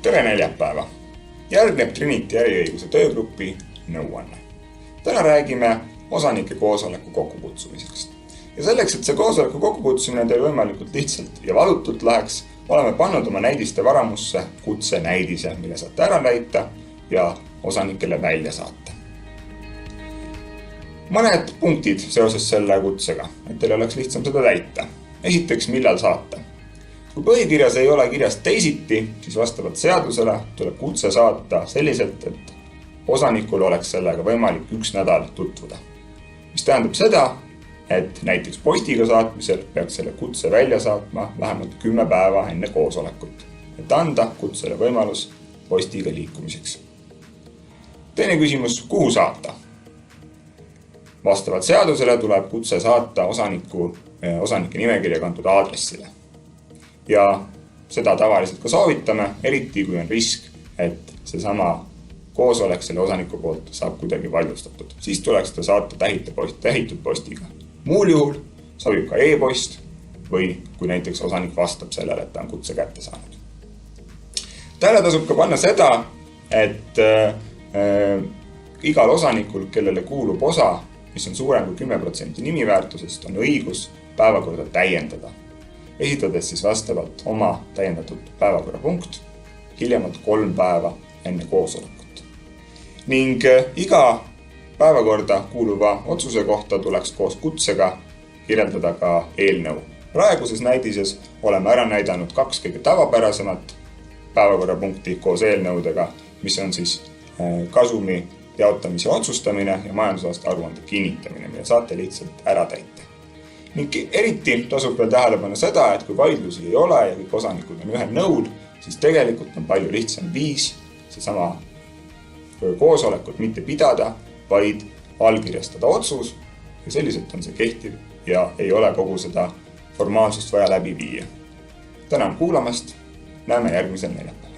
Tere neljapäeva! Järgneb Trinity äriõiguse töögrupi nõuanne. Täna räägime osanike koosoleku kokkukutsumisest. Ja selleks, et see koosoleku kokkukutsumine teil võimalikult lihtsalt ja valutult läheks, oleme pannud oma näidiste varamusse kutsenäidise, mille saate ära täita ja osanikele välja saata. Mõned punktid seoses selle kutsega, et teil oleks lihtsam seda täita. Esiteks, millal saata. Kui põhikirjas ei ole kirjas teisiti, siis vastavalt seadusele tuleb kutse saata selliselt, et osanikul oleks sellega võimalik 1 nädal tutvuda. Mis tähendab seda, et näiteks postiga saatmisel peaks selle kutse välja saatma vähemalt 10 päeva enne koosolekut, et anda kutsele võimalus postiga liikumiseks. Teine küsimus, kuhu saata? Vastavalt seadusele tuleb kutse saata osanike nimekirja kantud aadressile. Ja seda tavaliselt ka soovitame, eriti kui on risk, et seesama koosolek selle osaniku poolt saab kuidagi vaidlustatud. Siis tuleks ta saata tähitud postiga. Muul juhul sobib ka e-post või kui näiteks osanik vastab sellele, et ta on kutse kätte saanud. Tähele tasub ka panna seda, et igal osanikul, kellele kuulub osa, mis on suurem kui 10% nimiväärtusest, on õigus päevakorda täiendada. Esitades siis vastavalt oma täiendatud päevakorrapunkt hiljemalt 3 päeva enne koosolekut. Ning iga päevakorda kuuluva otsuse kohta tuleks koos kutsega kirjeldada ka eelnõu. Praeguses näidises oleme ära näidanud 2 kõige tavapärasemat päevakorrapunkti koos eelnõudega, mis on siis kasumi jaotamise otsustamine ja majandusaasta aruande kinnitamine, mille saate lihtsalt ära täita. Ning eriti tasub veel tähele panna seda, et kui vaidlusi ei ole ja kõik osanikud on ühel nõul, siis tegelikult on palju lihtsam viis seesama koosolekut mitte pidada, vaid allkirjastada otsus ja selliselt on see kehtiv ja ei ole kogu seda formaalsust vaja läbi viia. Tänan kuulamast, näeme järgmisel neljapäeval.